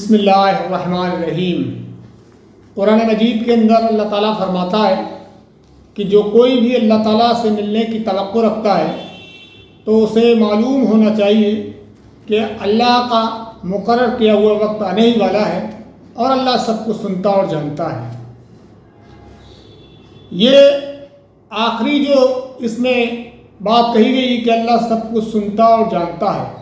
بسم اللہ الرحمن الرحیم۔ قرآن مجید کے اندر اللہ تعالیٰ فرماتا ہے کہ جو کوئی بھی اللہ تعالیٰ سے ملنے کی توقع رکھتا ہے تو اسے معلوم ہونا چاہیے کہ اللہ کا مقرر کیا ہوا وقت آنے ہی والا ہے اور اللہ سب کو سنتا اور جانتا ہے۔ یہ آخری جو اس میں بات کہی گئی کہ اللہ سب کو سنتا اور جانتا ہے،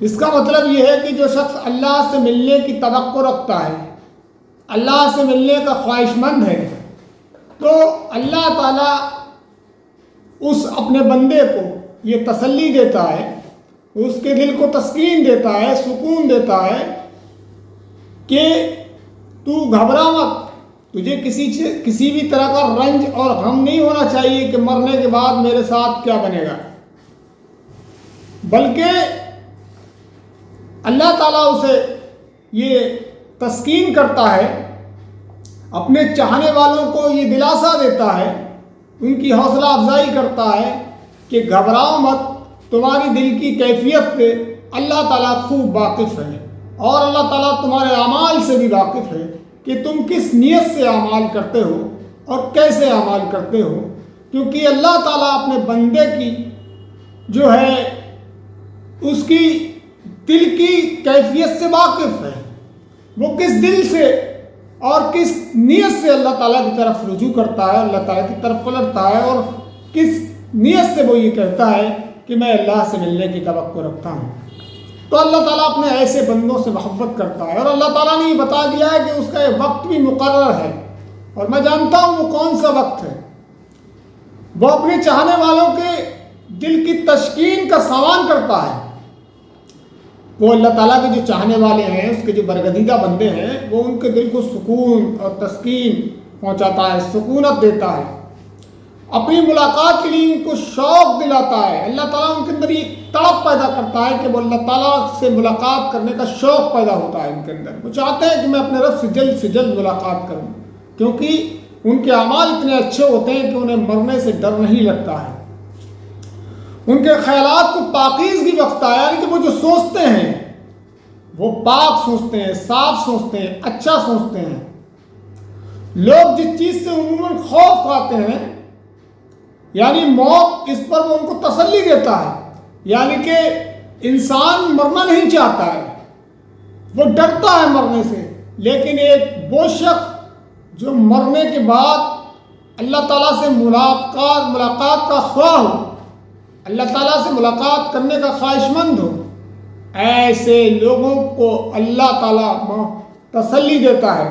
اس کا مطلب یہ ہے کہ جو شخص اللہ سے ملنے کی توقع رکھتا ہے، اللہ سے ملنے کا خواہش مند ہے، تو اللہ تعالیٰ اس اپنے بندے کو یہ تسلی دیتا ہے، اس کے دل کو تسکین دیتا ہے، سکون دیتا ہے کہ تو گھبرا مت، تجھے کسی بھی طرح کا رنج اور غم نہیں ہونا چاہیے کہ مرنے کے بعد میرے ساتھ کیا بنے گا، بلکہ اللہ تعالیٰ اسے یہ تسکین کرتا ہے، اپنے چاہنے والوں کو یہ دلاسا دیتا ہے، ان کی حوصلہ افزائی کرتا ہے کہ گھبراؤ مت، تمہاری دل کی کیفیت پہ اللہ تعالیٰ خوب واقف ہے، اور اللہ تعالیٰ تمہارے اعمال سے بھی واقف ہے کہ تم کس نیت سے اعمال کرتے ہو اور کیسے اعمال کرتے ہو، کیونکہ اللہ تعالیٰ اپنے بندے کی جو ہے اس کی دل کی کیفیت سے واقف ہے، وہ کس دل سے اور کس نیت سے اللہ تعالیٰ کی طرف رجوع کرتا ہے، اللہ تعالیٰ کی طرف پلٹتا ہے، اور کس نیت سے وہ یہ کہتا ہے کہ میں اللہ سے ملنے کی توقع رکھتا ہوں۔ تو اللہ تعالیٰ اپنے ایسے بندوں سے محبت کرتا ہے، اور اللہ تعالیٰ نے یہ بتا دیا ہے کہ اس کا یہ وقت بھی مقرر ہے، اور میں جانتا ہوں وہ کون سا وقت ہے۔ وہ اپنے چاہنے والوں کے دل کی تسکین کا سامان کرتا ہے۔ وہ اللہ تعالیٰ کے جو چاہنے والے ہیں، اس کے جو برگزیدہ بندے ہیں، وہ ان کے دل کو سکون اور تسکین پہنچاتا ہے، سکونت دیتا ہے، اپنی ملاقات کے لیے ان کو شوق دلاتا ہے۔ اللہ تعالیٰ ان کے اندر یہ تڑپ پیدا کرتا ہے کہ وہ اللہ تعالیٰ سے ملاقات کرنے کا شوق پیدا ہوتا ہے ان کے اندر۔ وہ چاہتے ہیں کہ میں اپنے رب سے جلد ملاقات کروں، کیونکہ ان کے اعمال اتنے اچھے ہوتے ہیں کہ انہیں مرنے سے ڈر نہیں لگتا ہے۔ ان کے خیالات کو پاکیزگی بخشتا ہے، یعنی کہ وہ جو سوچتے ہیں وہ پاک سوچتے ہیں، صاف سوچتے ہیں، اچھا سوچتے ہیں۔ لوگ جس چیز سے عموماً خوف کھاتے ہیں، یعنی موت، اس پر وہ ان کو تسلی دیتا ہے، یعنی کہ انسان مرنا نہیں چاہتا ہے، وہ ڈرتا ہے مرنے سے، لیکن ایک وہ شخص جو مرنے کے بعد اللہ تعالیٰ سے ملاقات کا خواہ ہو، اللہ تعالیٰ سے ملاقات کرنے کا خواہش مند ہو، ایسے لوگوں کو اللہ تعالیٰ تسلی دیتا ہے،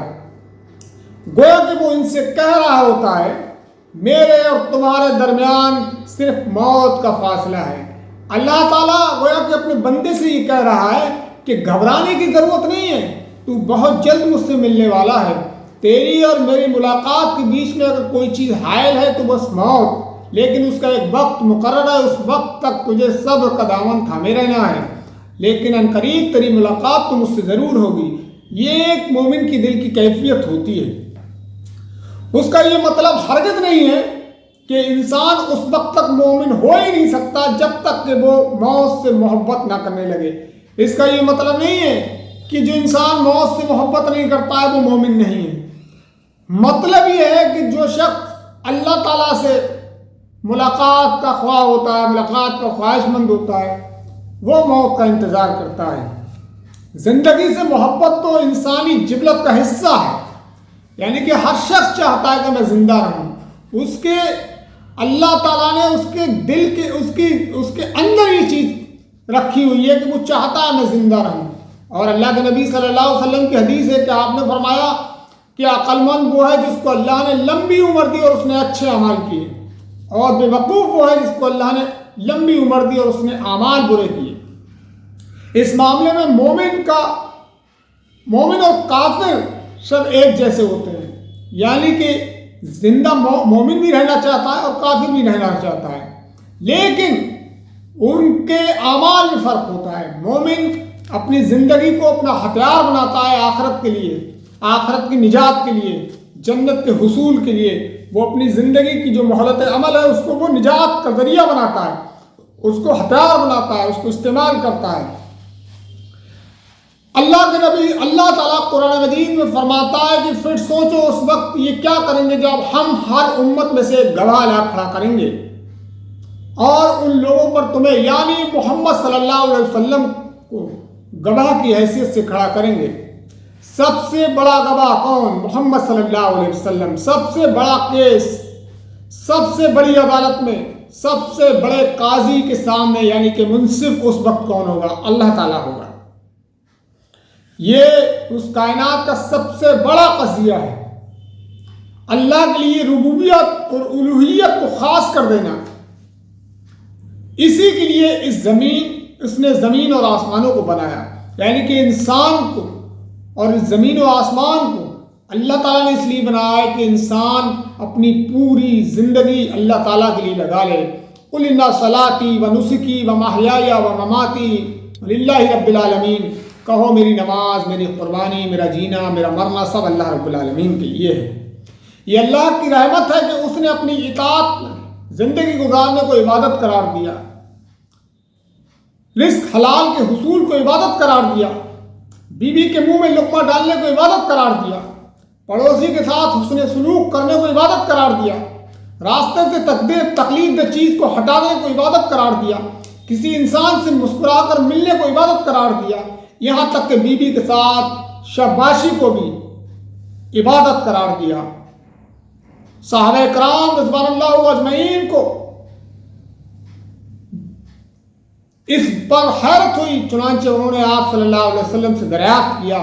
گویا کہ وہ ان سے کہہ رہا ہوتا ہے میرے اور تمہارے درمیان صرف موت کا فاصلہ ہے۔ اللہ تعالیٰ گویا کہ اپنے بندے سے یہ کہہ رہا ہے کہ گھبرانے کی ضرورت نہیں ہے، تو بہت جلد مجھ سے ملنے والا ہے، تیری اور میری ملاقات کے بیچ میں اگر کوئی چیز حائل ہے تو بس موت، لیکن اس کا ایک وقت مقرر ہے، اس وقت تک تجھے صبر کا دامن تھامے رہنا ہے، لیکن عنقریب تیری ملاقات تو مجھ سے ضرور ہوگی۔ یہ ایک مومن کی دل کی کیفیت ہوتی ہے۔ اس کا یہ مطلب ہرگز نہیں ہے کہ انسان اس وقت تک مومن ہو ہی نہیں سکتا جب تک کہ وہ موت سے محبت نہ کرنے لگے۔ اس کا یہ مطلب نہیں ہے کہ جو انسان موت سے محبت نہیں کرتا ہے وہ مومن نہیں ہے۔ مطلب یہ ہے کہ جو شخص اللہ تعالیٰ سے ملاقات کا خواہ ہوتا ہے، ملاقات کا خواہش مند ہوتا ہے، وہ موت کا انتظار کرتا ہے۔ زندگی سے محبت تو انسانی جبلت کا حصہ ہے، یعنی کہ ہر شخص چاہتا ہے کہ میں زندہ رہوں۔ اس کے اللہ تعالیٰ نے اس کے دل کے اس کے اندر یہ چیز رکھی ہوئی ہے کہ وہ چاہتا ہے میں زندہ رہوں۔ اور اللہ کے نبی صلی اللہ علیہ وسلم کی حدیث ہے کہ آپ نے فرمایا کہ عقل مند وہ ہے جس کو اللہ نے لمبی عمر دی اور اس نے اچھے اعمال کیے، اور بے وقوف وہ ہے جس کو اللہ نے لمبی عمر دی اور اس نے اعمال برے کیے۔ اس معاملے میں مومن اور کافر سب ایک جیسے ہوتے ہیں، یعنی کہ زندہ مومن بھی رہنا چاہتا ہے اور کافر بھی رہنا چاہتا ہے، لیکن ان کے اعمال میں فرق ہوتا ہے۔ مومن اپنی زندگی کو اپنا ہتھیار بناتا ہے آخرت کے لیے، آخرت کی نجات کے لیے، جنت کے حصول کے لیے۔ وہ اپنی زندگی کی جو مہلت عمل ہے اس کو وہ نجات کا ذریعہ بناتا ہے، اس کو ہتھیار بناتا ہے، اس کو استعمال کرتا ہے۔ اللہ کے نبی اللہ تعالیٰ قرآن مجید میں فرماتا ہے کہ پھر سوچو اس وقت یہ کیا کریں گے جب ہم ہر امت میں سے ایک گواہ لا کھڑا کریں گے اور ان لوگوں پر تمہیں یعنی محمد صلی اللہ علیہ وسلم کو گواہ کی حیثیت سے کھڑا کریں گے۔ سب سے بڑا گواہ کون؟ محمد صلی اللہ علیہ وسلم۔ سب سے بڑا کیس، سب سے بڑی عدالت میں سب سے بڑے قاضی کے سامنے یعنی کہ منصف اس وقت کون ہوگا؟ اللہ تعالیٰ ہوگا۔ یہ اس کائنات کا سب سے بڑا قضیہ ہے۔ اللہ کے لیے ربوبیت اور الوہیت کو خاص کر دینا، اسی کے لیے اس نے زمین اور آسمانوں کو بنایا، یعنی کہ انسان کو اور اس زمین و آسمان کو اللہ تعالیٰ نے اس لیے بنایا ہے کہ انسان اپنی پوری زندگی اللہ تعالیٰ کے لیے لگا لے۔ قُلْ إِنَّ صَلَاتِي وَنُسُكِي وَمَحْيَايَ وَمَمَاتِي لِلَّهِ رَبِّ الْعَالَمِينَ، کہو میری نماز، میری قربانی، میرا جینا، میرا مرنا سب اللہ رب العالمین کے لیے ہے۔ یہ اللہ کی رحمت ہے کہ اس نے اپنی اطاعت میں زندگی گزارنے کو عبادت قرار دیا، رزق حلال کے حصول کو عبادت قرار دیا، بیوی کے منہ میں لقمہ ڈالنے کو عبادت قرار دیا، پڑوسی کے ساتھ حسن سلوک کرنے کو عبادت قرار دیا، راستے سے تقلید دہ چیز کو ہٹانے کو عبادت قرار دیا، کسی انسان سے مسکرا کر ملنے کو عبادت قرار دیا، یہاں تک کہ بیوی کے ساتھ شاباشی کو بھی عبادت قرار دیا۔ صحابہ کرام رضوان اللہ اجمعین کو اس پر حیرت ہوئی، چنانچہ انہوں نے آپ صلی اللہ علیہ وسلم سے دریافت کیا،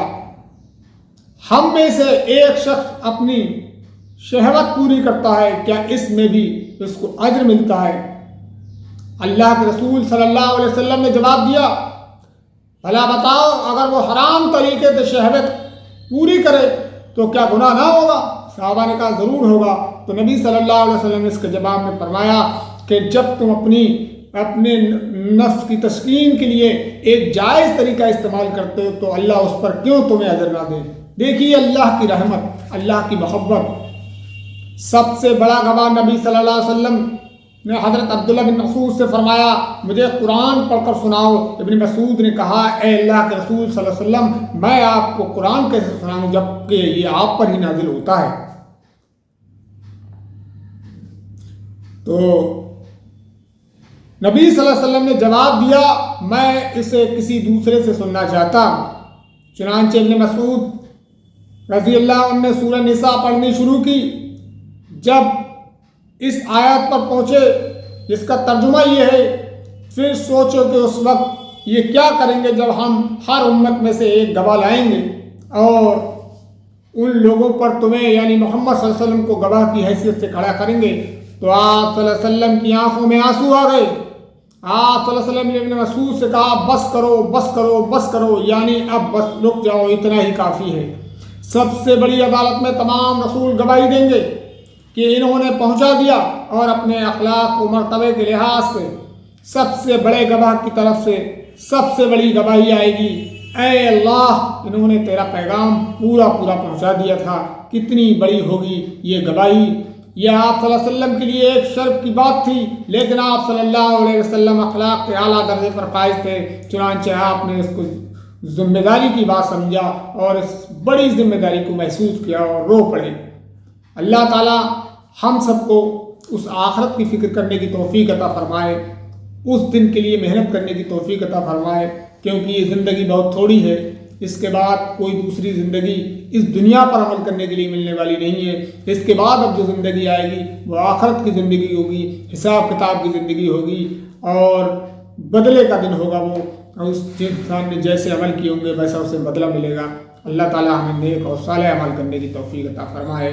ہم میں سے ایک شخص اپنی شہوت پوری کرتا ہے، کیا اس میں بھی اس کو اجر ملتا ہے؟ اللہ کے رسول صلی اللہ علیہ وسلم نے جواب دیا، بھلا بتاؤ اگر وہ حرام طریقے سے شہوت پوری کرے تو کیا گناہ نہ ہوگا؟ صحابہ نے کہا ضرور ہوگا۔ تو نبی صلی اللہ علیہ وسلم نے اس کے جواب میں فرمایا کہ جب تم اپنے نفس کی تسکین کے لیے ایک جائز طریقہ استعمال کرتے ہو تو اللہ اس پر کیوں تمہیں اجر نہ دے؟ دیکھیے اللہ کی رحمت، اللہ کی محبت۔ سب سے بڑا گواہ نبی صلی اللہ علیہ وسلم نے حضرت عبداللہ بن مسعود سے فرمایا مجھے قرآن پڑھ کر سناؤ۔ ابن مسعود نے کہا اے اللہ کے رسول صلی اللہ علیہ وسلم میں آپ کو قرآن کیسے سناؤں جبکہ یہ آپ پر ہی نازل ہوتا ہے؟ تو نبی صلی اللہ علیہ وسلم نے جواب دیا میں اسے کسی دوسرے سے سننا چاہتا ہوں۔ چنانچہ ابن مسعود رضی اللہ عنہ نے سورہ نساء پڑھنی شروع کی۔ جب اس آیت پر پہنچے جس کا ترجمہ یہ ہے پھر سوچو کہ اس وقت یہ کیا کریں گے جب ہم ہر امت میں سے ایک گواہ لائیں گے اور ان لوگوں پر تمہیں یعنی محمد صلی اللہ علیہ وسلم کو گواہ کی حیثیت سے کھڑا کریں گے۔ تو آپ صلی اللہ علیہ وسلم کی آنکھوں میں آنسو آ گئے۔ آپ صلی اللہ علیہ وسلم نے ابن مسعود سے کہا بس کرو بس کرو بس کرو، یعنی اب بس رک جاؤ، اتنا ہی کافی ہے۔ سب سے بڑی عدالت میں تمام رسول گواہی دیں گے کہ انہوں نے پہنچا دیا اور اپنے اخلاق و مرتبے کے لحاظ سے سب سے بڑے گواہ کی طرف سے سب سے بڑی گواہی آئے گی، اے اللہ انہوں نے تیرا پیغام پورا پہنچا دیا تھا، کتنی بڑی ہوگی یہ گواہی۔ یہ آپ صلی اللہ علیہ وسلم کے لیے ایک شرف کی بات تھی، لیکن آپ صلی اللہ علیہ وسلم اخلاق کے اعلیٰ درجے پر فائز تھے، چنانچہ آپ نے اس کو ذمہ داری کی بات سمجھا اور اس بڑی ذمہ داری کو محسوس کیا اور رو پڑے۔ اللہ تعالیٰ ہم سب کو اس آخرت کی فکر کرنے کی توفیق عطا فرمائے، اس دن کے لیے محنت کرنے کی توفیق عطا فرمائے، کیونکہ یہ زندگی بہت تھوڑی ہے، اس کے بعد کوئی دوسری زندگی اس دنیا پر عمل کرنے کے لیے ملنے والی نہیں ہے۔ اس کے بعد اب جو زندگی آئے گی وہ آخرت کی زندگی ہوگی، حساب کتاب کی زندگی ہوگی اور بدلے کا دن ہوگا۔ وہ اس انسان نے جیسے عمل کیے ہوں گے ویسا اسے بدلہ ملے گا۔ اللہ تعالیٰ ہمیں نیک اور صالح عمل کرنے کی توفیق عطا فرمائے۔